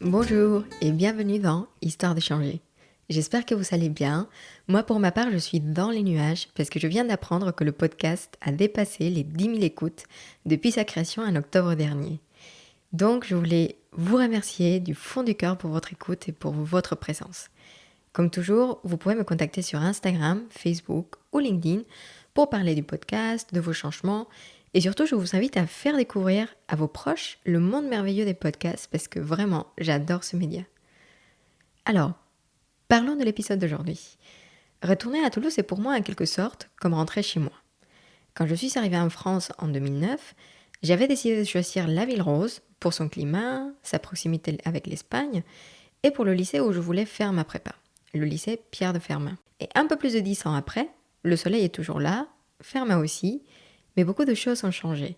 Bonjour et bienvenue dans Histoire de changer. J'espère que vous allez bien. Moi pour ma part je suis dans les nuages parce que je viens d'apprendre que le podcast a dépassé les 10 000 écoutes depuis sa création en octobre dernier. Donc je voulais vous remercier du fond du cœur pour votre écoute et pour votre présence. Comme toujours, vous pouvez me contacter sur Instagram, Facebook ou LinkedIn pour parler du podcast, de vos changements. Et surtout, je vous invite à faire découvrir à vos proches le monde merveilleux des podcasts parce que vraiment, j'adore ce média. Alors, parlons de l'épisode d'aujourd'hui. Retourner à Toulouse est pour moi en quelque sorte comme rentrer chez moi. Quand je suis arrivée en France en 2009, j'avais décidé de choisir la ville rose pour son climat, sa proximité avec l'Espagne et pour le lycée où je voulais faire ma prépa, le lycée Pierre de Fermat. Et un peu plus de 10 ans après, le soleil est toujours là, Fermat aussi, mais beaucoup de choses ont changé.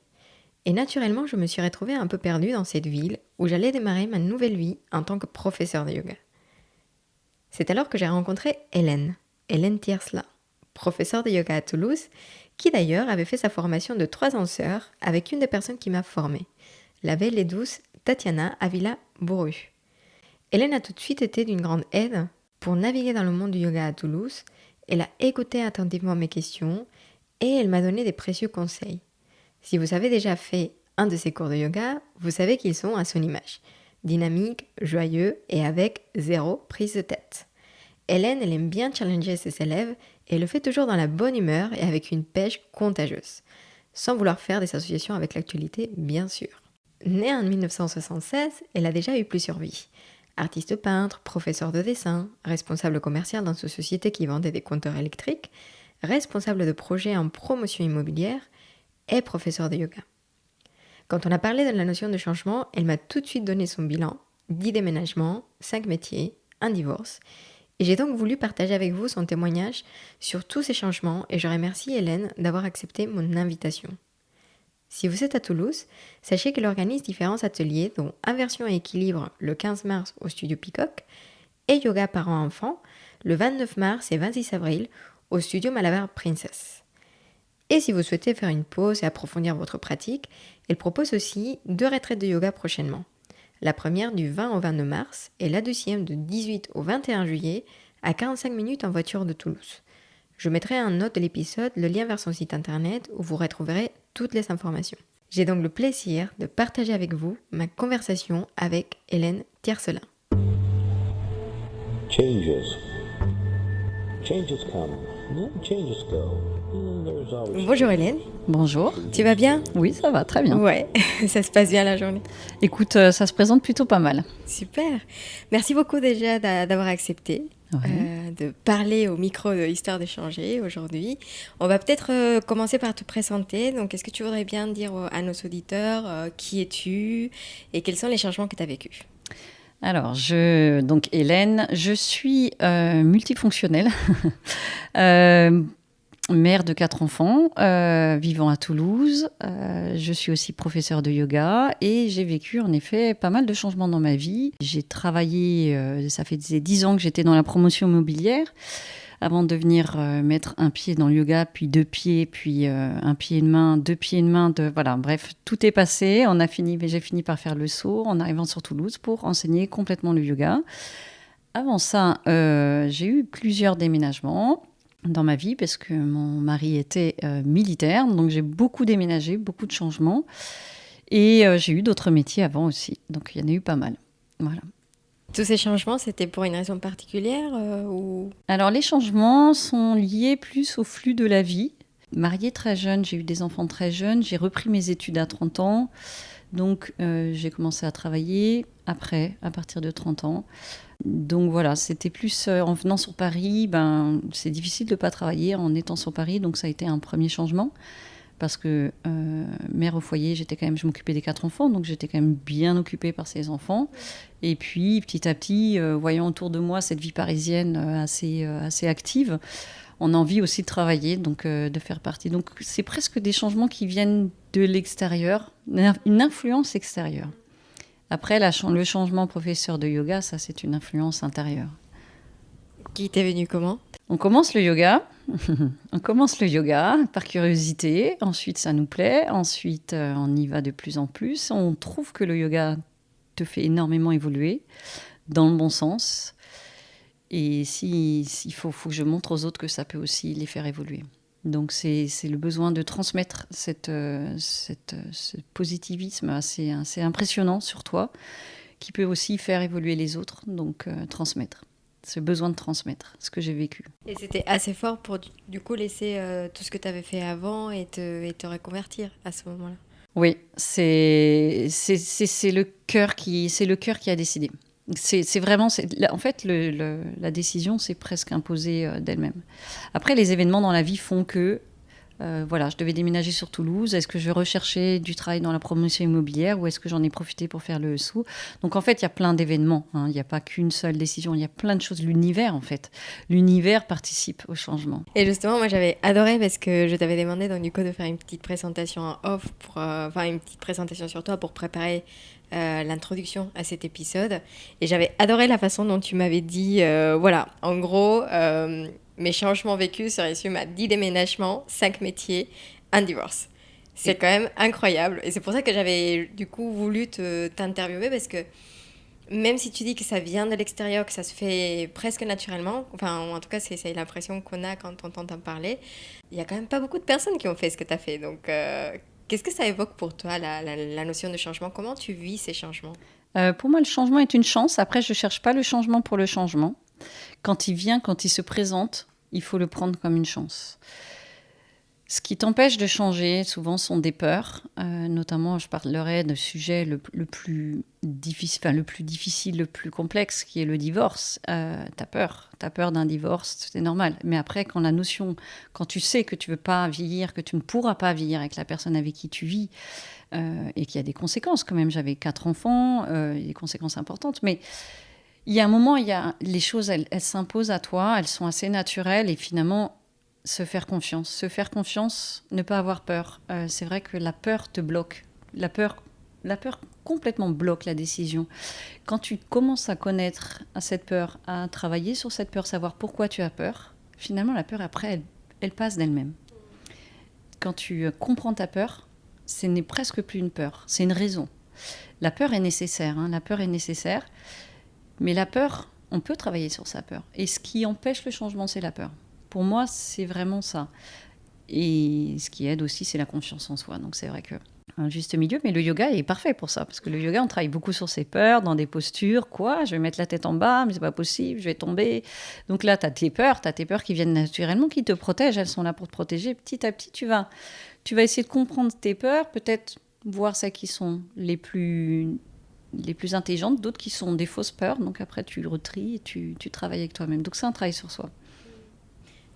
Et naturellement, je me suis retrouvée un peu perdue dans cette ville où j'allais démarrer ma nouvelle vie en tant que professeure de yoga. C'est alors que j'ai rencontré Hélène Tiersla, professeure de yoga à Toulouse, qui d'ailleurs avait fait sa formation de 3 ans sœur avec une des personnes qui m'a formée, la belle et douce Tatiana Avila-Bourru. Hélène a tout de suite été d'une grande aide pour naviguer dans le monde du yoga à Toulouse. Elle a écouté attentivement mes questions et elle m'a donné des précieux conseils. Si vous avez déjà fait un de ces cours de yoga, vous savez qu'ils sont à son image. Dynamique, joyeux et avec zéro prise de tête. Hélène, elle aime bien challenger ses élèves et elle le fait toujours dans la bonne humeur et avec une pêche contagieuse. Sans vouloir faire des associations avec l'actualité, bien sûr. Née en 1976, elle a déjà eu plusieurs vies. Artiste peintre, professeur de dessin, responsable commercial dans une société qui vendait des compteurs électriques, responsable de projets en promotion immobilière et professeur de yoga. Quand on a parlé de la notion de changement, elle m'a tout de suite donné son bilan, 10 déménagements, 5 métiers, un divorce. Et j'ai donc voulu partager avec vous son témoignage sur tous ces changements et je remercie Hélène d'avoir accepté mon invitation. Si vous êtes à Toulouse, sachez qu'elle organise différents ateliers dont Inversion et équilibre le 15 mars au studio Peacock et Yoga parents-enfants le 29 mars et 26 avril au studio Malabar Princess. Et si vous souhaitez faire une pause et approfondir votre pratique, elle propose aussi 2 retraites de yoga prochainement. La première du 20 au 22 mars et la deuxième du 18 au 21 juillet à 45 minutes en voiture de Toulouse. Je mettrai en note de l'épisode le lien vers son site internet où vous retrouverez toutes les informations. J'ai donc le plaisir de partager avec vous ma conversation avec Hélène Tiersla. Changes come, changes go. There's always Bonjour Hélène, Bonjour. tu vas bien? Oui, ça va, très bien. Ouais, ça se passe bien la journée. Écoute, ça se présente plutôt pas mal. Super. Merci beaucoup déjà d'avoir accepté de parler au micro de Histoire de changer aujourd'hui. On va peut-être commencer par te présenter. Donc, est-ce que tu voudrais bien dire à nos auditeurs qui es-tu et quels sont les changements que tu as vécus? Alors, donc Hélène, je suis multifonctionnelle, mère de 4 enfants, vivant à Toulouse. Je suis aussi professeure de yoga et j'ai vécu en effet pas mal de changements dans ma vie. J'ai travaillé, ça faisait 10 ans que j'étais dans la promotion immobilière, avant de venir mettre un pied dans le yoga, puis 2 pieds, puis un pied et une main, 2 pieds et une main. Voilà, bref, tout est passé. J'ai fini par faire le saut en arrivant sur Toulouse pour enseigner complètement le yoga. Avant ça, j'ai eu plusieurs déménagements dans ma vie parce que mon mari était militaire. Donc j'ai beaucoup déménagé, beaucoup de changements. Et j'ai eu d'autres métiers avant aussi. Donc il y en a eu pas mal. Voilà. Tous ces changements, c'était pour une raison particulière ou... Alors, les changements sont liés plus au flux de la vie. Mariée très jeune, j'ai eu des enfants très jeunes, j'ai repris mes études à 30 ans. Donc, j'ai commencé à travailler après, à partir de 30 ans. Donc voilà, c'était plus en venant sur Paris, c'est difficile de ne pas travailler en étant sur Paris. Donc, ça a été un premier changement. Parce que mère au foyer, je m'occupais des 4 enfants, donc j'étais quand même bien occupée par ces enfants. Et puis, petit à petit, voyant autour de moi cette vie parisienne assez active, on a envie aussi de travailler, donc de faire partie. Donc, c'est presque des changements qui viennent de l'extérieur, une influence extérieure. Après, le changement professeur de yoga, ça, c'est une influence intérieure. Qui t'est venu comment? On commence le yoga. On commence le yoga par curiosité. Ensuite, ça nous plaît. Ensuite, on y va de plus en plus. On trouve que le yoga te fait énormément évoluer dans le bon sens. Et s'il faut que je montre aux autres que ça peut aussi les faire évoluer. Donc c'est le besoin de transmettre ce positivisme assez impressionnant sur toi, qui peut aussi faire évoluer les autres, donc transmettre. Ce besoin de transmettre, ce que j'ai vécu. Et c'était assez fort pour du coup laisser tout ce que tu avais fait avant et te reconvertir à ce moment-là. Oui, c'est le cœur qui a décidé. C'est vraiment, en fait, la décision s'est presque imposée d'elle-même. Après, les événements dans la vie font que, voilà, je devais déménager sur Toulouse. Est-ce que je recherchais du travail dans la promotion immobilière ou est-ce que j'en ai profité pour faire le sou? Donc, en fait, il y a plein d'événements. Il n'y a pas qu'une seule décision. Il y a plein de choses. L'univers, en fait. L'univers participe au changement. Et justement, moi, j'avais adoré parce que je t'avais demandé donc, du coup, de faire une petite présentation en off, une petite présentation sur toi pour préparer l'introduction à cet épisode. Et j'avais adoré la façon dont tu m'avais dit, voilà, en gros, mes changements vécus se résument à 10 déménagements, 5 métiers, un divorce. C'est quand même incroyable. Et c'est pour ça que j'avais du coup voulu t'interviewer parce que même si tu dis que ça vient de l'extérieur, que ça se fait presque naturellement, enfin en tout cas c'est l'impression qu'on a quand on t'entend parler, il n'y a quand même pas beaucoup de personnes qui ont fait ce que tu as fait. Donc qu'est-ce que ça évoque pour toi, la notion de changement? Comment tu vis ces changements? Pour moi, le changement est une chance. Après, je ne cherche pas le changement pour le changement. Quand il vient, quand il se présente, il faut le prendre comme une chance. Ce qui t'empêche de changer, souvent, sont des peurs. Notamment, je parlerai de sujet le plus difficile, le plus complexe, qui est le divorce. T'as peur d'un divorce, c'est normal. Mais après, quand tu sais que tu veux pas vieillir, que tu ne pourras pas vieillir avec la personne avec qui tu vis, et qu'il y a des conséquences quand même. J'avais 4 enfants, il y a des conséquences importantes, mais il y a un moment, les choses, elles s'imposent à toi, elles sont assez naturelles, et finalement, se faire confiance, ne pas avoir peur. C'est vrai que la peur te bloque. La peur complètement bloque la décision. Quand tu commences à connaître cette peur, à travailler sur cette peur, savoir pourquoi tu as peur, finalement, la peur, après, elle passe d'elle-même. Quand tu comprends ta peur, ce n'est presque plus une peur, c'est une raison. La peur est nécessaire, mais la peur, on peut travailler sur sa peur. Et ce qui empêche le changement, c'est la peur. Pour moi, c'est vraiment ça. Et ce qui aide aussi, c'est la confiance en soi. Donc c'est vrai qu'un juste milieu, mais le yoga est parfait pour ça, parce que le yoga, on travaille beaucoup sur ses peurs, dans des postures, je vais mettre la tête en bas, mais c'est pas possible, je vais tomber. Donc là, tu as tes peurs qui viennent naturellement, qui te protègent, elles sont là pour te protéger. Petit à petit, tu vas essayer de comprendre tes peurs, peut-être voir celles qui sont les plus intelligentes, d'autres qui sont des fausses peurs. Donc après, tu le retries et tu travailles avec toi-même. Donc c'est un travail sur soi.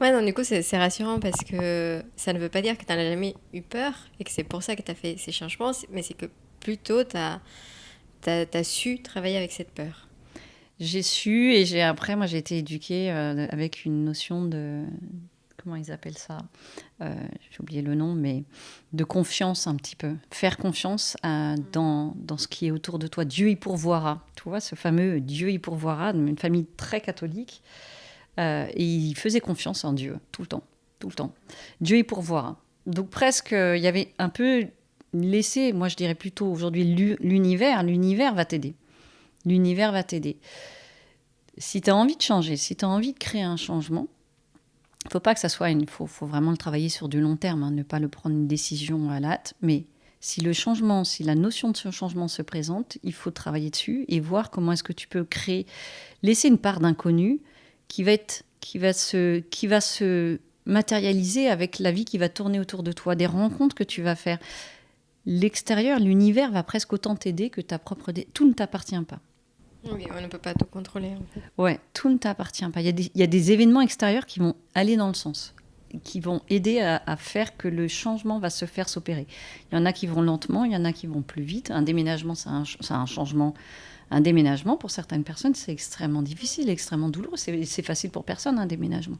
Ouais, non, du coup, c'est rassurant parce que ça ne veut pas dire que tu n'as jamais eu peur et que c'est pour ça que tu as fait ces changements, mais c'est que plutôt tu as su travailler avec cette peur. J'ai su et après, moi, j'ai été éduquée avec une notion de... Comment ils appellent ça? J'ai oublié le nom, mais de confiance un petit peu. Faire confiance dans ce qui est autour de toi. Dieu y pourvoira. Tu vois, ce fameux Dieu y pourvoira, une famille très catholique. Et il faisait confiance en Dieu, tout le temps. Dieu y pourvoira. Donc presque, il y avait un peu laissé, moi je dirais plutôt aujourd'hui, l'univers va t'aider. L'univers va t'aider. Si tu as envie de changer, si tu as envie de créer un changement, il ne faut pas que ça soit faut vraiment le travailler sur du long terme, ne pas le prendre une décision à la hâte, mais si la notion de ce changement se présente, il faut travailler dessus et voir comment est-ce que tu peux laisser une part d'inconnu qui va se matérialiser avec la vie qui va tourner autour de toi, des rencontres que tu vas faire. L'extérieur, l'univers va presque autant t'aider que ta propre... Tout ne t'appartient pas. Oui, on ne peut pas tout contrôler. En fait. Ouais, tout ne t'appartient pas. Il y a des événements extérieurs qui vont aller dans le sens, qui vont aider à faire que le changement va se faire s'opérer. Il y en a qui vont lentement, il y en a qui vont plus vite. Un déménagement, c'est un changement... Un déménagement, pour certaines personnes, c'est extrêmement difficile, extrêmement douloureux. C'est facile pour personne, un déménagement.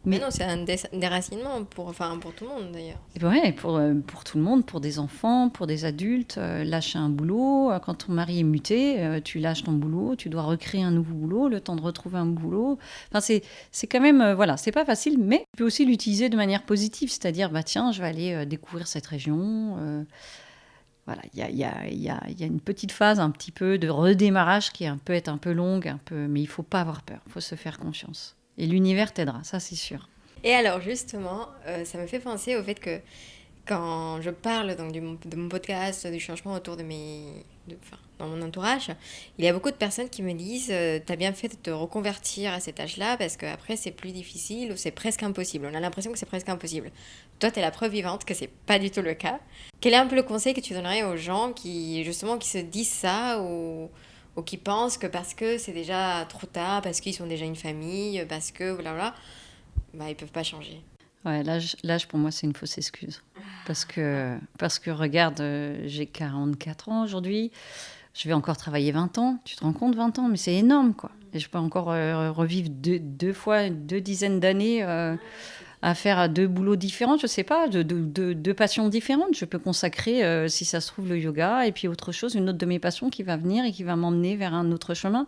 Mais non, c'est un déracinement pour tout le monde, d'ailleurs. Oui, pour tout le monde, pour des enfants, pour des adultes. Lâcher un boulot, quand ton mari est muté, tu lâches ton boulot, tu dois recréer un nouveau boulot, le temps de retrouver un boulot. Enfin, c'est quand même... c'est pas facile, mais tu peux aussi l'utiliser de manière positive. C'est-à-dire, tiens, je vais aller découvrir cette région... Voilà, il y a une petite phase un petit peu de redémarrage qui peut être un peu longue, mais il ne faut pas avoir peur, il faut se faire confiance. Et l'univers t'aidera, ça c'est sûr. Et alors justement, ça me fait penser au fait que quand je parle donc de mon podcast, du changement autour enfin, dans mon entourage, il y a beaucoup de personnes qui me disent t'as bien fait de te reconvertir à cet âge-là parce qu'après c'est plus difficile ou c'est presque impossible. On a l'impression que c'est presque impossible. Toi, t'es la preuve vivante que c'est pas du tout le cas. Quel est un peu le conseil que tu donnerais aux gens qui justement qui se disent ça ou qui pensent que parce que c'est déjà trop tard, parce qu'ils sont déjà une famille, parce que blablabla, bah ils peuvent pas changer. Ouais, l'âge pour moi c'est une fausse excuse. Parce que regarde, j'ai 44 ans aujourd'hui, je vais encore travailler 20 ans, tu te rends compte 20 ans, mais c'est énorme quoi. Et je peux encore revivre deux dizaines d'années à faire deux boulots différents, je sais pas, deux passions différentes. Je peux consacrer, si ça se trouve, le yoga et puis autre chose, une autre de mes passions qui va venir et qui va m'emmener vers un autre chemin.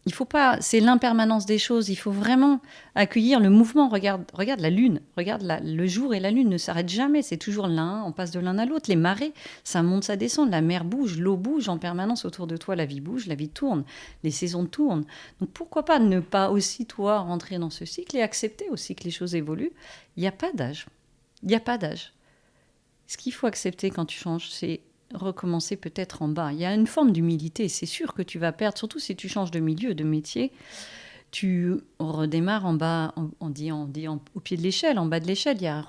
Il faut pas, c'est l'impermanence des choses. Il faut vraiment accueillir le mouvement. Regarde la lune, le jour et la lune ne s'arrêtent jamais. C'est toujours l'un, on passe de l'un à l'autre. Les marées, ça monte, ça descend. La mer bouge, l'eau bouge en permanence autour de toi. La vie bouge, la vie tourne, les saisons tournent. Donc pourquoi pas ne pas aussi toi rentrer dans ce cycle et accepter aussi que les choses évoluent. Il n'y a pas d'âge. Il n'y a pas d'âge. Ce qu'il faut accepter quand tu changes, c'est recommencer peut-être en bas. Il y a une forme d'humilité. C'est sûr que tu vas perdre, surtout si tu changes de milieu, de métier. Tu redémarres en bas, on dit au pied de l'échelle, en bas de l'échelle. Il y a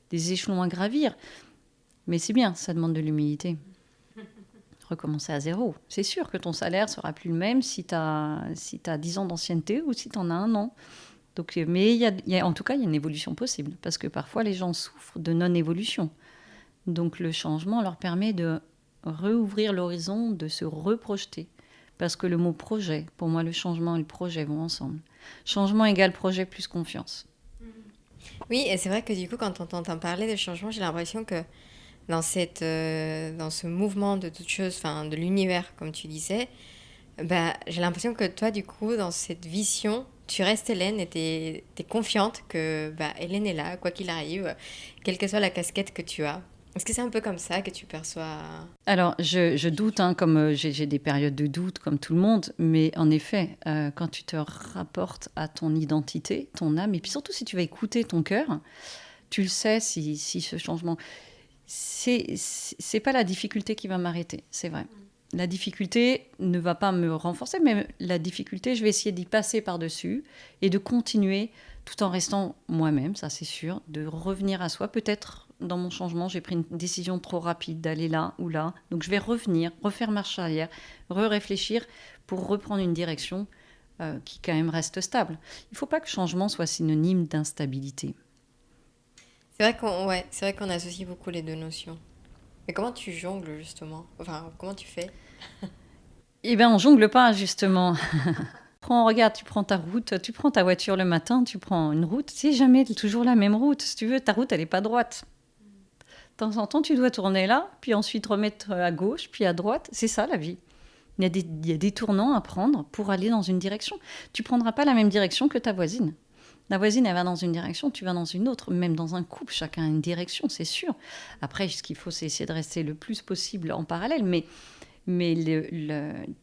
des échelons à gravir. Mais c'est bien, ça demande de l'humilité. Recommencer à zéro. C'est sûr que ton salaire sera plus le même si tu as 10 ans d'ancienneté ou si tu en as un an. Donc, mais en tout cas, il y a une évolution possible. Parce que parfois, les gens souffrent de non-évolution. Donc le changement leur permet de rouvrir l'horizon, de se reprojeter. Parce que le mot projet, pour moi, le changement et le projet vont ensemble. Changement égale projet plus confiance. Oui, et c'est vrai que du coup, quand on t'entend parler de changement, j'ai l'impression que dans ce mouvement de toutes choses, enfin de l'univers, comme tu disais, bah, j'ai l'impression que toi, du coup, dans cette vision, tu restes Hélène et t'es confiante que bah, Hélène est là, quoi qu'il arrive, quelle que soit la casquette que tu as. Est-ce que c'est un peu comme ça que tu perçois? Alors, je doute, comme j'ai des périodes de doute, comme tout le monde, mais en effet, quand tu te rapportes à ton identité, ton âme, et puis surtout si tu vas écouter ton cœur, tu le sais si ce changement... C'est pas la difficulté qui va m'arrêter, c'est vrai. La difficulté ne va pas me renforcer, mais la difficulté, je vais essayer d'y passer par-dessus et de continuer tout en restant moi-même, ça c'est sûr, de revenir à soi. Peut-être dans mon changement, j'ai pris une décision trop rapide d'aller là ou là. Donc je vais revenir, refaire marche arrière, réfléchir pour reprendre une direction qui quand même reste stable. Il ne faut pas que changement soit synonyme d'instabilité. C'est vrai qu'on associe beaucoup les deux notions. Mais comment tu jongles justement? Enfin, comment tu fais? Eh bien, on jongle pas, justement. Regarde, tu prends ta route, tu prends ta voiture le matin, tu prends une route, c'est jamais toujours la même route. Si tu veux, ta route, elle n'est pas droite. De temps en temps, tu dois tourner là, puis ensuite remettre à gauche, puis à droite. C'est ça, la vie. Il y a des tournants à prendre pour aller dans une direction. Tu ne prendras pas la même direction que ta voisine. La voisine, elle va dans une direction, tu vas dans une autre. Même dans un couple, chacun a une direction, c'est sûr. Après, ce qu'il faut, c'est essayer de rester le plus possible en parallèle. Mais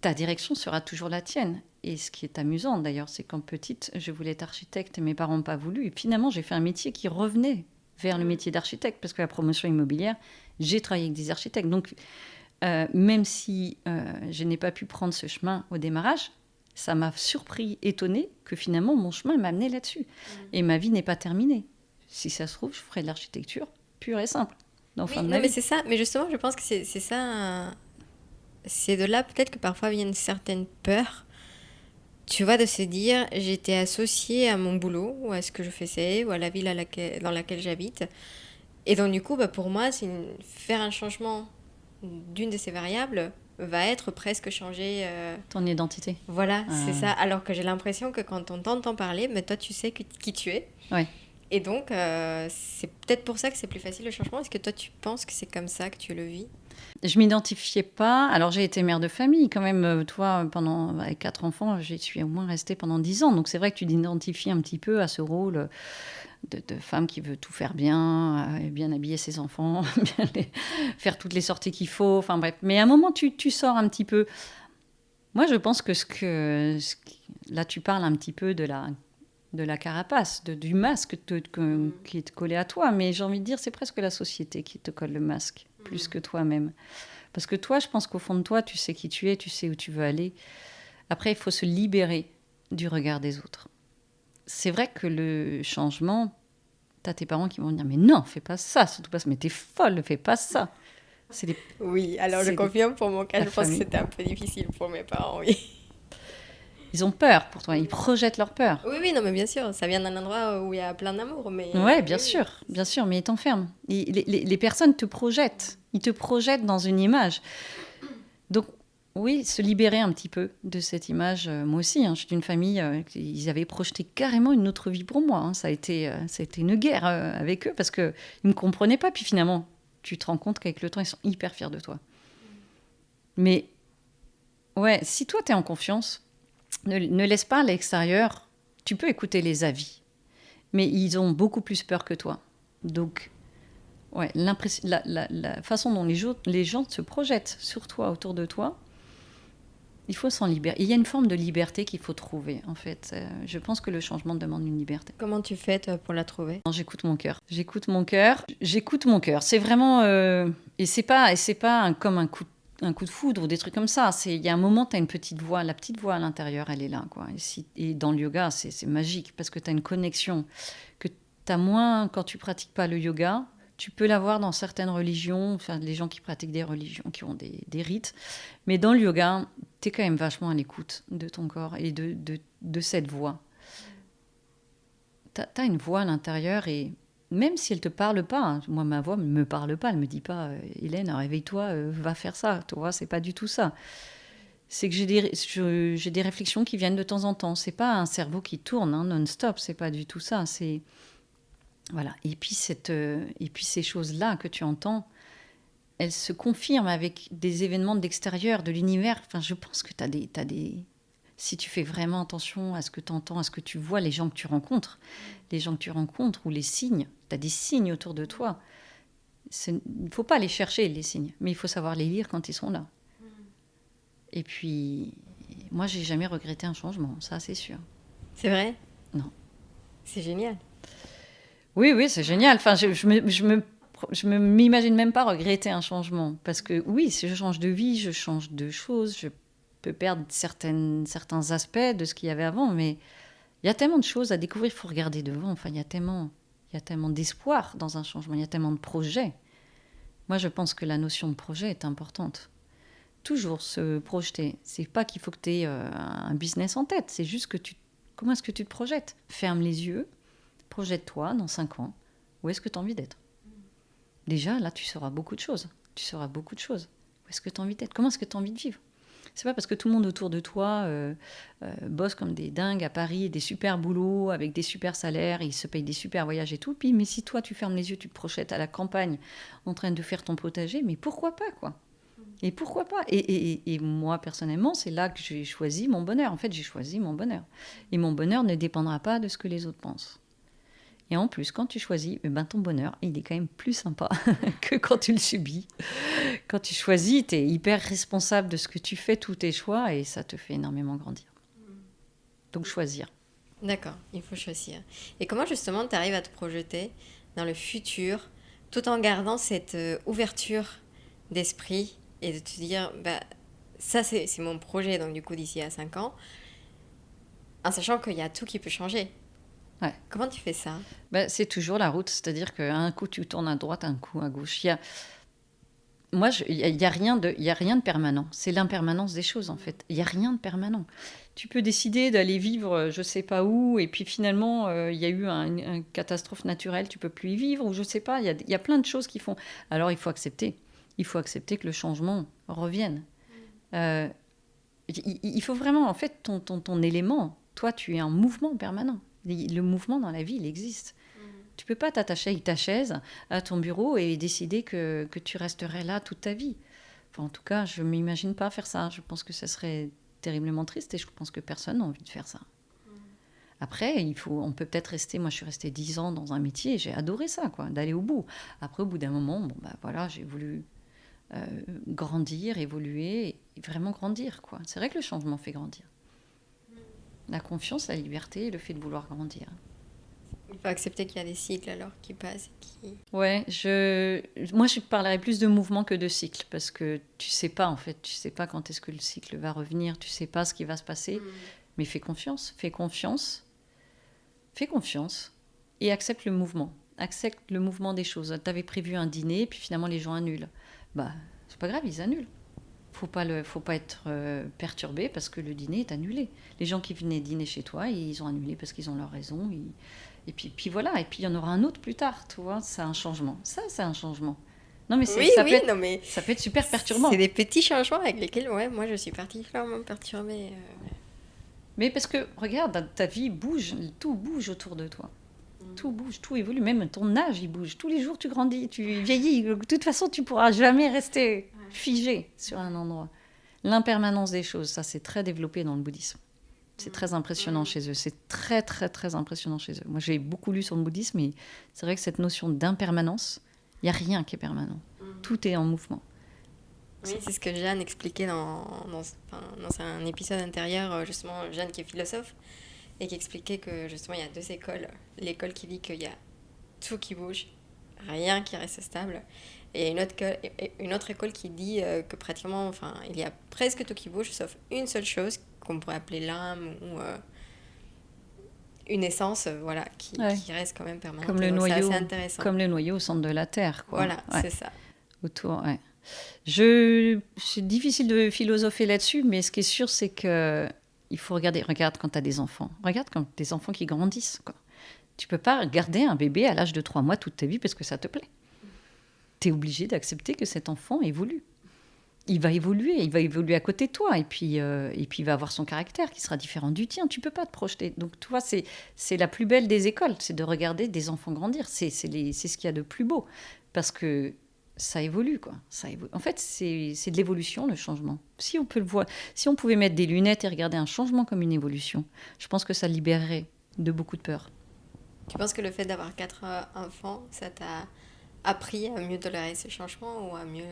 ta direction sera toujours la tienne. Et ce qui est amusant, d'ailleurs, c'est qu'en petite, je voulais être architecte et mes parents n'ont pas voulu. Et finalement, j'ai fait un métier qui revenait vers le métier d'architecte. Parce que la promotion immobilière, j'ai travaillé avec des architectes. Donc, même si je n'ai pas pu prendre ce chemin au démarrage, ça m'a surpris, étonnée que finalement mon chemin m'a amené là-dessus. Et ma vie n'est pas terminée. Si ça se trouve, je ferai de l'architecture pure et simple. Oui, non, mais c'est ça. Mais justement, je pense que c'est ça. C'est de là peut-être que parfois vient une certaine peur. Tu vois, de se dire, j'étais associée à mon boulot, ou à ce que je faisais, ou à la ville dans laquelle j'habite. Et donc, du coup, bah, pour moi, faire un changement d'une de ces variables va être presque changer... ton identité. Voilà, c'est ça. Alors que j'ai l'impression que quand on t'entend parler, mais toi, tu sais qui tu es. Ouais. Et donc, c'est peut-être pour ça que c'est plus facile le changement. Est-ce que toi, tu penses que c'est comme ça que tu le vis? Je m'identifiais pas. Alors, j'ai été mère de famille quand même. Toi, avec 4 enfants, j'y suis au moins restée pendant 10 ans. Donc, c'est vrai que tu t'identifies un petit peu à ce rôle de femme qui veut tout faire bien, bien habiller ses enfants, faire toutes les sorties qu'il faut. Enfin bref. Mais à un moment, tu sors un petit peu. Moi, je pense que là, tu parles un petit peu de la carapace, du masque qui est collé à toi. Mais j'ai envie de dire, c'est presque la société qui te colle le masque, plus que toi-même. Parce que toi, je pense qu'au fond de toi, tu sais qui tu es, tu sais où tu veux aller. Après, il faut se libérer du regard des autres. C'est vrai que le changement, t'as tes parents qui vont dire « Mais non, fais pas ça, surtout pas ça. Mais t'es folle, fais pas ça. » Oui, alors je confirme pour mon cas, je pense que c'était un peu difficile pour mes parents, oui. Ils ont peur pour toi, ils projettent leur peur. Oui, non, mais bien sûr, ça vient d'un endroit où il y a plein d'amour, mais... Ouais, bien sûr, mais ils t'enferment. Les personnes te projettent. Ils te projettent dans une image. Donc, oui, se libérer un petit peu de cette image. Moi aussi, je suis d'une famille, ils avaient projeté carrément une autre vie pour moi. Ça a été une guerre avec eux parce qu'ils ne me comprenaient pas. Puis finalement, tu te rends compte qu'avec le temps, ils sont hyper fiers de toi. Mais, ouais, si toi, tu es en confiance, ne laisse pas à l'extérieur. Tu peux écouter les avis, mais ils ont beaucoup plus peur que toi. Donc, ouais, la façon dont les gens se projettent sur toi, autour de toi, il faut s'en libérer. Il y a une forme de liberté qu'il faut trouver, en fait. Je pense que le changement demande une liberté. Comment tu fais, toi, pour la trouver ? J'écoute mon cœur. J'écoute mon cœur. C'est vraiment... et c'est pas comme un coup de foudre ou des trucs comme ça. Il y a un moment, tu as une petite voix. La petite voix à l'intérieur, elle est là, quoi. Et dans le yoga, c'est magique parce que tu as une connexion que tu as moins quand tu pratiques pas le yoga. Tu peux l'avoir dans certaines religions, enfin, les gens qui pratiquent des religions, qui ont des rites. Mais dans le yoga, tu es quand même vachement à l'écoute de ton corps et de cette voix. Tu as une voix à l'intérieur et même si elle ne te parle pas, moi, ma voix ne me parle pas, elle ne me dit pas « Hélène, réveille-toi, va faire ça ». Tu vois, ce n'est pas du tout ça. C'est que j'ai des réflexions qui viennent de temps en temps. Ce n'est pas un cerveau qui tourne non-stop, ce n'est pas du tout ça. Voilà. Et puis ces choses-là que tu entends, elles se confirment avec des événements de l'extérieur, de l'univers. Enfin, je pense que t'as des... Si tu fais vraiment attention à ce que tu entends, à ce que tu vois, les gens que tu rencontres ou les signes, tu as des signes autour de toi. Il ne faut pas les chercher, les signes, mais il faut savoir les lire quand ils sont là. Et puis, moi, j'ai jamais regretté un changement, ça, c'est sûr. C'est vrai ? Non. C'est génial. Oui, c'est génial. Enfin, je m'imagine même pas regretter un changement. Parce que oui, si je change de vie, je change de choses, je peux perdre certains aspects de ce qu'il y avait avant, mais il y a tellement de choses à découvrir, il faut regarder devant. Enfin, il y a tellement d'espoir dans un changement, il y a tellement de projets. Moi, je pense que la notion de projet est importante. Toujours se projeter. C'est pas qu'il faut que tu aies un business en tête, c'est juste que comment est-ce que tu te projettes ? Ferme les yeux, projette-toi dans 5 ans. Où est-ce que tu as envie d'être ? Déjà, là, tu sauras beaucoup de choses. Où est-ce que tu as envie d'être ? Comment est-ce que tu as envie de vivre ? C'est pas parce que tout le monde autour de toi bosse comme des dingues à Paris, des super boulots, avec des super salaires, ils se payent des super voyages et tout. Puis, mais si toi, tu fermes les yeux, tu te projettes à la campagne en train de faire ton potager, mais pourquoi pas, quoi ? Et pourquoi pas ? Et moi, personnellement, c'est là que j'ai choisi mon bonheur. En fait, j'ai choisi mon bonheur. Et mon bonheur ne dépendra pas de ce que les autres pensent. Et en plus, quand tu choisis, ton bonheur, il est quand même plus sympa que quand tu le subis. Quand tu choisis, tu es hyper responsable de ce que tu fais, tous tes choix, et ça te fait énormément grandir. Donc, choisir. D'accord, il faut choisir. Et comment justement tu arrives à te projeter dans le futur, tout en gardant cette ouverture d'esprit et de te dire, ça c'est mon projet, donc du coup d'ici à 5 ans, en sachant qu'il y a tout qui peut changer. Ouais. Comment tu fais ça ? C'est toujours la route, c'est-à-dire qu'un coup tu tournes à droite, un coup à gauche. Il y a rien de permanent. C'est l'impermanence des choses en fait. Il y a rien de permanent. Tu peux décider d'aller vivre je sais pas où et puis finalement il y a eu une catastrophe naturelle, tu peux plus y vivre ou je sais pas. Il y a plein de choses qui font. Alors il faut accepter. Il faut accepter que le changement revienne. Il faut vraiment en fait ton élément. Toi tu es en mouvement permanent. Le mouvement dans la vie, il existe. Tu peux pas t'attacher avec ta chaise à ton bureau et décider que tu resterais là toute ta vie. Enfin, en tout cas, je ne m'imagine pas faire ça. Je pense que ça serait terriblement triste et je pense que personne n'a envie de faire ça. Après, on peut peut-être rester, moi je suis restée 10 ans dans un métier et j'ai adoré ça, quoi, d'aller au bout. Après, au bout d'un moment, bon, bah, voilà, j'ai voulu grandir, évoluer, et vraiment grandir, quoi. C'est vrai que le changement fait grandir. La confiance, la liberté, le fait de vouloir grandir. Il faut accepter qu'il y a des cycles alors qui passent et qui... Ouais, moi je parlerais plus de mouvement que de cycle, parce que tu sais pas, en fait, tu sais pas quand est-ce que le cycle va revenir, tu sais pas ce qui va se passer, mais fais confiance et accepte le mouvement des choses. Tu avais prévu un dîner, puis finalement les gens annulent. Bah, c'est pas grave, ils annulent. Faut pas être perturbé parce que le dîner est annulé. Les gens qui venaient dîner chez toi, ils ont annulé parce qu'ils ont leur raison. Et puis voilà, et puis il y en aura un autre plus tard, tu vois, c'est un changement. Ça, c'est un changement. Non, mais ça peut être super perturbant. C'est des petits changements avec lesquels, ouais, moi je suis particulièrement perturbée. Mais parce que, regarde, ta vie bouge, tout bouge autour de toi. Tout bouge, tout évolue, même ton âge, il bouge. Tous les jours, tu grandis, tu vieillis. De toute façon, tu pourras jamais rester figé sur un endroit. L'impermanence des choses, ça, c'est très développé dans le bouddhisme. C'est très impressionnant chez eux. C'est très, très, très impressionnant chez eux. Moi, j'ai beaucoup lu sur le bouddhisme, et c'est vrai que cette notion d'impermanence, il n'y a rien qui est permanent. Tout est en mouvement. Oui, c'est ce que Jeanne expliquait dans un épisode antérieur, justement, Jeanne qui est philosophe, et qui expliquait que justement il y a deux écoles. L'école qui dit qu'il y a tout qui bouge, rien qui reste stable, et une autre école qui dit que pratiquement, enfin, il y a presque tout qui bouge, sauf une seule chose qu'on pourrait appeler l'âme ou une essence, voilà, qui reste quand même permanente. Comme le noyau, c'est assez intéressant. Comme le noyau au centre de la Terre, quoi. Voilà, c'est ça. Autour, ouais. C'est difficile de philosopher là-dessus, mais ce qui est sûr, c'est que il faut regarde quand tu as des enfants. Regarde quand des enfants qui grandissent, quoi. Tu peux pas garder un bébé à l'âge de 3 mois toute ta vie parce que ça te plaît. Tu es obligé d'accepter que cet enfant évolue. Il va évoluer à côté de toi, et puis il va avoir son caractère qui sera différent du tien. Tu peux pas te projeter. Donc, tu vois, c'est la plus belle des écoles, c'est de regarder des enfants grandir. C'est ce qu'il y a de plus beau, parce que ça évolue, quoi. En fait, c'est de l'évolution, le changement. Si on pouvait mettre des lunettes et regarder un changement comme une évolution, je pense que ça libérerait de beaucoup de peur. Tu penses que le fait d'avoir 4 enfants, ça t'a appris à mieux tolérer ces changements ou à mieux...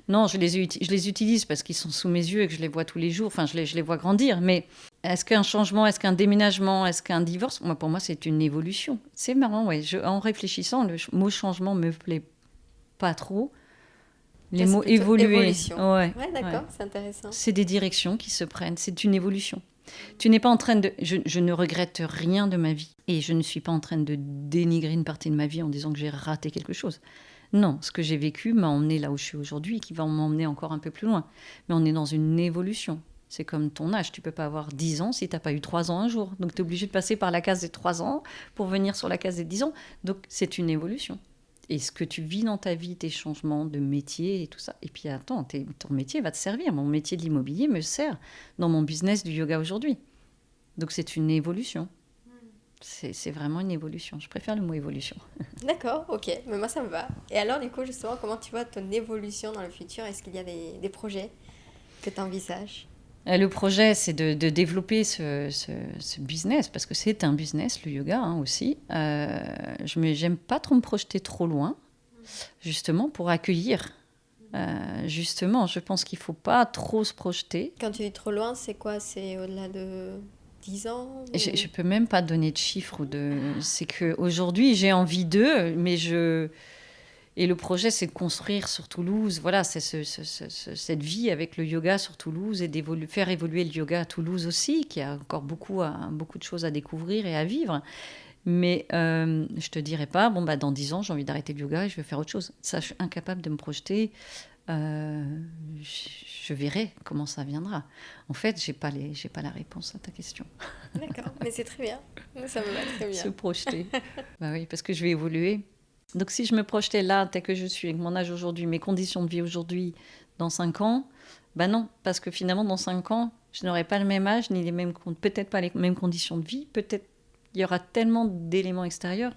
Non, je les utilise parce qu'ils sont sous mes yeux et que je les vois tous les jours. Enfin, je les vois grandir. Mais est-ce qu'un changement, est-ce qu'un déménagement, est-ce qu'un divorce, pour moi, c'est une évolution. C'est marrant, ouais. En réfléchissant, le mot changement me plaît pas trop. Les mots évoluer. Ouais, d'accord, c'est intéressant. C'est des directions qui se prennent. C'est une évolution. Tu n'es pas en train de... Je ne regrette rien de ma vie. Et je ne suis pas en train de dénigrer une partie de ma vie en disant que j'ai raté quelque chose. Non, ce que j'ai vécu m'a emmené là où je suis aujourd'hui et qui va m'emmener encore un peu plus loin. Mais on est dans une évolution. C'est comme ton âge. Tu ne peux pas avoir 10 ans si tu n'as pas eu 3 ans un jour. Donc, tu es obligé de passer par la case des 3 ans pour venir sur la case des 10 ans. Donc, c'est une évolution. Et ce que tu vis dans ta vie, tes changements de métier et tout ça. Et puis attends, ton métier va te servir. Mon métier de l'immobilier me sert dans mon business du yoga aujourd'hui. Donc c'est une évolution. C'est vraiment une évolution. Je préfère le mot évolution. D'accord, ok. Mais moi, ça me va. Et alors, du coup, justement, comment tu vois ton évolution dans le futur ? Est-ce qu'il y a des projets que tu envisages ? Le projet, c'est de développer ce business, parce que c'est un business, le yoga aussi. J'aime pas trop me projeter trop loin, justement, pour accueillir. Justement, je pense qu'il faut pas trop se projeter. Quand tu dis trop loin, c'est quoi ? C'est au-delà de 10 ans ou... Je peux même pas donner de chiffres. C'est qu'aujourd'hui, j'ai envie d'eux, mais Et le projet, c'est de construire sur Toulouse, voilà, c'est cette vie avec le yoga sur Toulouse et faire évoluer le yoga à Toulouse aussi, qui a encore beaucoup de choses à découvrir et à vivre. Mais je te dirais pas, dans 10 ans, j'ai envie d'arrêter le yoga et je vais faire autre chose. Ça, je suis incapable de me projeter. Je verrai comment ça viendra. En fait, j'ai pas la réponse à ta question. D'accord, mais c'est très bien. Ça me va très bien. Se projeter. Bah oui, parce que je vais évoluer. Donc si je me projetais là, tel que je suis, avec mon âge aujourd'hui, mes conditions de vie aujourd'hui, dans 5 ans, non, parce que finalement, dans 5 ans, je n'aurai pas le même âge, ni peut-être pas les mêmes conditions de vie, peut-être il y aura tellement d'éléments extérieurs,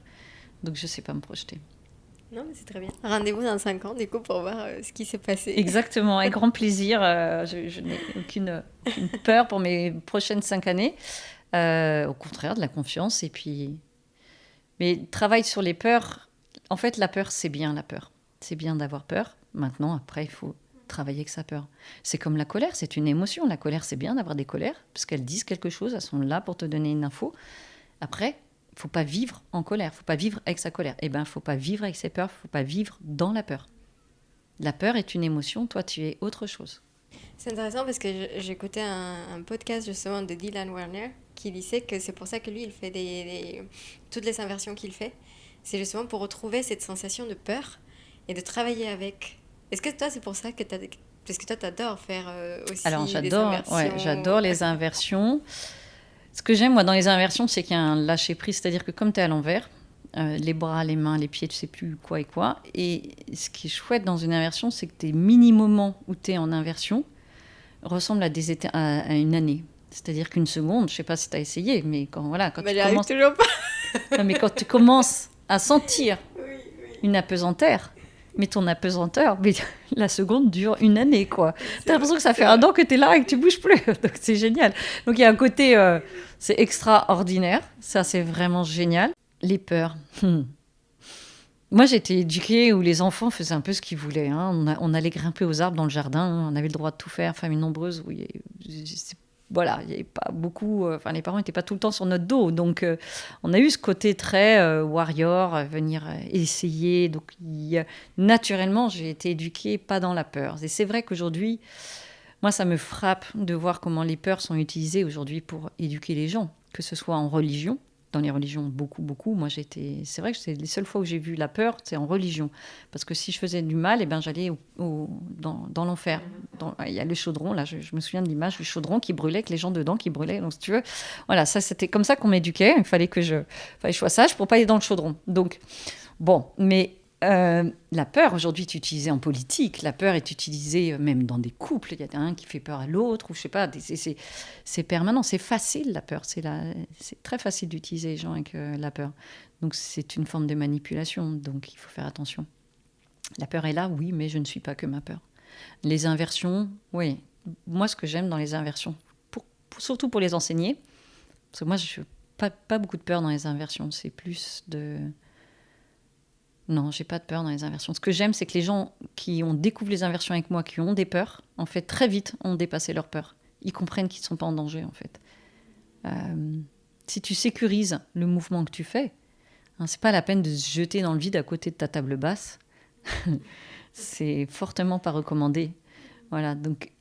donc je ne sais pas me projeter. Non, mais c'est très bien. Rendez-vous dans 5 ans, du coup, pour voir ce qui s'est passé. Exactement, avec grand plaisir. Je n'ai aucune peur pour mes prochaines 5 années. Au contraire, de la confiance. Et puis... Mais travaille sur les peurs. En fait, la peur, c'est bien la peur. C'est bien d'avoir peur. Maintenant, après, il faut travailler avec sa peur. C'est comme la colère, c'est une émotion. La colère, c'est bien d'avoir des colères, parce qu'elles disent quelque chose, elles sont là pour te donner une info. Après, il ne faut pas vivre en colère, il ne faut pas vivre avec sa colère. Eh bien, il ne faut pas vivre avec ses peurs, il ne faut pas vivre dans la peur. La peur est une émotion, toi, tu es autre chose. C'est intéressant parce que j'écoutais un podcast justement de Dylan Werner qui disait que c'est pour ça que lui, il fait toutes les inversions qu'il fait. C'est justement pour retrouver cette sensation de peur et de travailler avec. Est-ce que toi, c'est pour ça que tu as... Parce que toi, tu adores faire aussi Alors, des inversions. j'adore les inversions. Ce que j'aime, moi, dans les inversions, c'est qu'il y a un lâcher-prise. C'est-à-dire que comme tu es à l'envers, les bras, les mains, les pieds, tu sais plus quoi et quoi. Et ce qui est chouette dans une inversion, c'est que tes mini-moments où tu es en inversion ressemblent à une année. C'est-à-dire qu'une seconde, je ne sais pas si tu as essayé, mais quand Mais tu j'arrive commences... toujours pas. Non, mais quand tu commences à sentir une apesanteur, mais ton apesanteur, mais la seconde dure une année, quoi. T'as l'impression que ça fait un an que t'es là et que tu bouges plus. Donc c'est génial. Donc il y a un côté, c'est extraordinaire. Ça, c'est vraiment génial. Les peurs. Moi, j'ai été éduquée où les enfants faisaient un peu ce qu'ils voulaient. Hein. On allait grimper aux arbres dans le jardin. Hein. On avait le droit de tout faire. Famille nombreuse, où voilà, il n'y avait pas beaucoup... les parents n'étaient pas tout le temps sur notre dos. Donc, on a eu ce côté très warrior, venir essayer. Donc, naturellement, j'ai été éduquée pas dans la peur. Et c'est vrai qu'aujourd'hui, moi, ça me frappe de voir comment les peurs sont utilisées aujourd'hui pour éduquer les gens, que ce soit en religion. Dans les religions, beaucoup. Moi, c'est vrai que c'est les seules fois où j'ai vu la peur, c'est en religion. Parce que si je faisais du mal, j'allais dans l'enfer. Il y a le chaudron, là, je me souviens de l'image du chaudron qui brûlait, avec les gens dedans qui brûlaient. Donc, si tu veux, voilà, ça, c'était comme ça qu'on m'éduquait. Il fallait que je sois sage pour pas aller dans le chaudron. Donc, bon, mais la peur, aujourd'hui, est utilisée en politique. La peur est utilisée même dans des couples. Il y a un qui fait peur à l'autre, ou je sais pas. C'est permanent, c'est facile, la peur. C'est très facile d'utiliser les gens avec la peur. Donc, c'est une forme de manipulation. Donc, il faut faire attention. La peur est là, oui, mais je ne suis pas que ma peur. Les inversions, oui. Moi, ce que j'aime dans les inversions, surtout pour les enseigner, parce que moi, je n'ai pas beaucoup de peur dans les inversions. C'est plus de... Non, j'ai pas de peur dans les inversions. Ce que j'aime, c'est que les gens qui ont découvert les inversions avec moi, qui ont des peurs, en fait, très vite, ont dépassé leurs peurs. Ils comprennent qu'ils ne sont pas en danger, en fait. Si tu sécurises le mouvement que tu fais, c'est pas la peine de se jeter dans le vide à côté de ta table basse. C'est fortement pas recommandé. Voilà, donc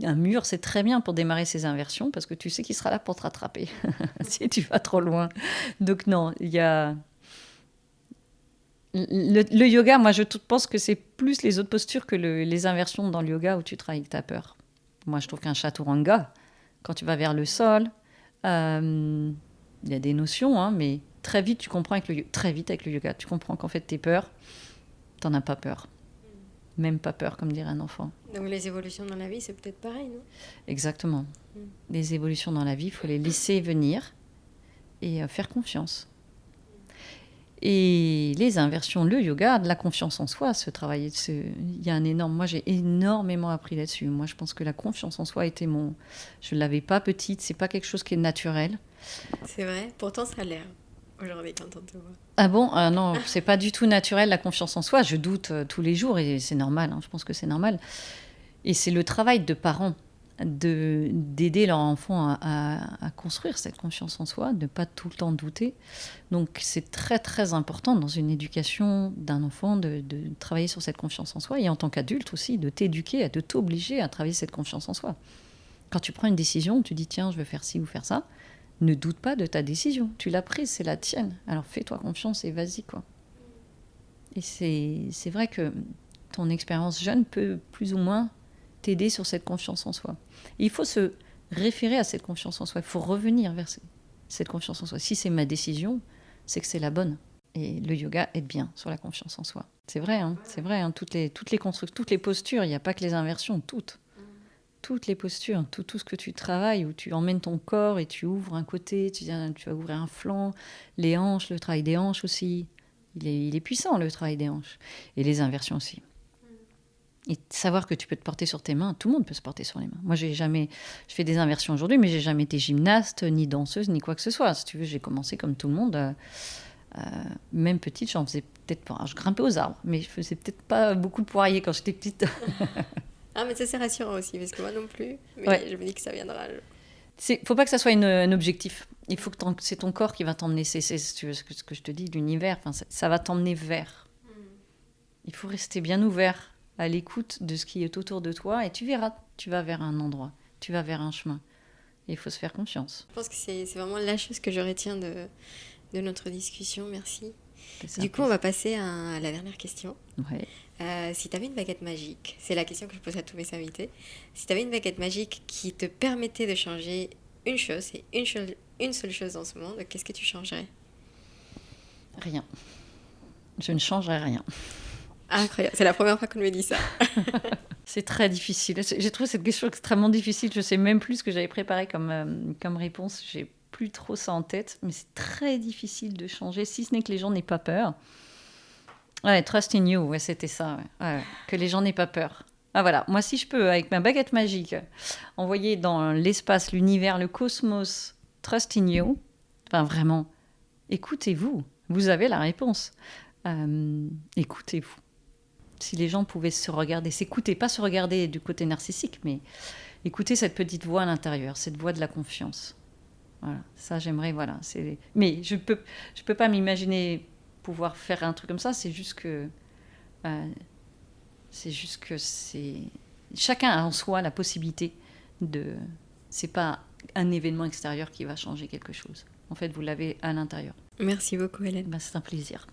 un mur, c'est très bien pour démarrer ces inversions, parce que tu sais qu'il sera là pour te rattraper si tu vas trop loin. Donc non, il y a... Le yoga, moi, je pense que c'est plus les autres postures que les inversions dans le yoga où tu travailles avec ta peur. Moi, je trouve qu'un chaturanga, quand tu vas vers le sol, il y a des notions, mais très vite, tu comprends avec le yoga, tu comprends qu'en fait, tes peurs, t'en as pas peur. Même pas peur, comme dirait un enfant. Donc les évolutions dans la vie, c'est peut-être pareil, non? Exactement. Les évolutions dans la vie, il faut les laisser venir et faire confiance. Et les inversions, le yoga, de la confiance en soi, ce travail, il y a un énorme... Moi, j'ai énormément appris là-dessus. Moi, je pense que la confiance en soi était mon... Je ne l'avais pas petite, c'est pas quelque chose qui est naturel. C'est vrai, pourtant ça a l'air aujourd'hui quand on te voit. Ah bon? Non, c'est pas du tout naturel, la confiance en soi. Je doute tous les jours et c'est normal, je pense que c'est normal. Et c'est le travail de parents d'aider leur enfant à construire cette confiance en soi, de ne pas tout le temps douter. Donc c'est très très important dans une éducation d'un enfant de travailler sur cette confiance en soi, et en tant qu'adulte aussi, de t'éduquer, de t'obliger à travailler cette confiance en soi. Quand tu prends une décision, tu dis tiens, je veux faire ci ou faire ça, ne doute pas de ta décision. Tu l'as prise, c'est la tienne. Alors fais-toi confiance et vas-y, quoi. Et c'est vrai que ton expérience jeune peut plus ou moins t'aider sur cette confiance en soi. Et il faut se référer à cette confiance en soi. Il faut revenir vers cette confiance en soi. Si c'est ma décision, c'est que c'est la bonne. Et le yoga aide bien sur la confiance en soi. C'est vrai, c'est vrai. Toutes les constructions, toutes les postures, il n'y a pas que les inversions, toutes les postures, tout ce que tu travailles, où tu emmènes ton corps et tu ouvres un côté, tu vas ouvrir un flanc, les hanches, le travail des hanches aussi. Il est puissant, le travail des hanches. Et les inversions aussi. Et savoir que tu peux te porter sur tes mains, tout le monde peut se porter sur les mains. Moi, je fais des inversions aujourd'hui, mais j'ai jamais été gymnaste, ni danseuse, ni quoi que ce soit. Si tu veux, j'ai commencé comme tout le monde. Même petite, j'en faisais peut-être pas. Alors, je grimpais aux arbres, mais je faisais peut-être pas beaucoup de poirier quand j'étais petite. Ah, mais ça, c'est rassurant aussi, parce que moi non plus. Mais Ouais. je me dis que ça viendra. Faut pas que ça soit un objectif. Il faut que c'est ton corps qui va t'emmener. C'est si tu veux, ce que je te dis, l'univers. Enfin, ça va t'emmener vers. Il faut rester bien ouvert à l'écoute de ce qui est autour de toi et tu verras, tu vas vers un endroit, tu vas vers un chemin. Et il faut se faire confiance. Je pense que c'est vraiment la chose que je retiens de notre discussion. Merci. C'est Du coup, on va passer à la dernière question. Ouais. Si tu avais une baguette magique, c'est la question que je pose à tous mes invités. Si tu avais une baguette magique qui te permettait de changer une chose, et une seule chose dans ce monde, qu'est-ce que tu changerais? Rien. Je ne changerai rien. Incroyable, c'est la première fois qu'on me dit ça. C'est très difficile. J'ai trouvé cette question extrêmement difficile. Je ne sais même plus ce que j'avais préparé comme réponse. J'ai plus trop ça en tête, mais c'est très difficile de changer, si ce n'est que les gens n'aient pas peur. Ouais, trust in you, ouais, c'était ça. Ouais, que les gens n'aient pas peur. Ah voilà, moi si je peux, avec ma baguette magique, envoyer dans l'espace, l'univers, le cosmos, trust in you, enfin vraiment, écoutez-vous, vous avez la réponse. Écoutez-vous. Si les gens pouvaient se regarder, s'écouter, pas se regarder du côté narcissique, mais écouter cette petite voix à l'intérieur, cette voix de la confiance. Voilà, ça j'aimerais, voilà. Mais je peux pas m'imaginer pouvoir faire un truc comme ça, c'est juste que c'est chacun a en soi la possibilité de. C'est pas un événement extérieur qui va changer quelque chose. En fait, vous l'avez à l'intérieur. Merci beaucoup, Hélène. Ben, c'est un plaisir.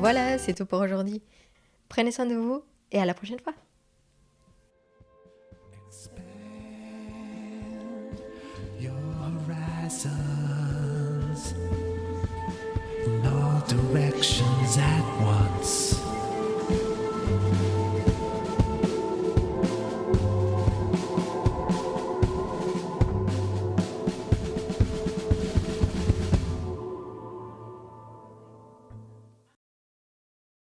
Voilà, c'est tout pour aujourd'hui. Prenez soin de vous et à la prochaine fois. Expand your horizon.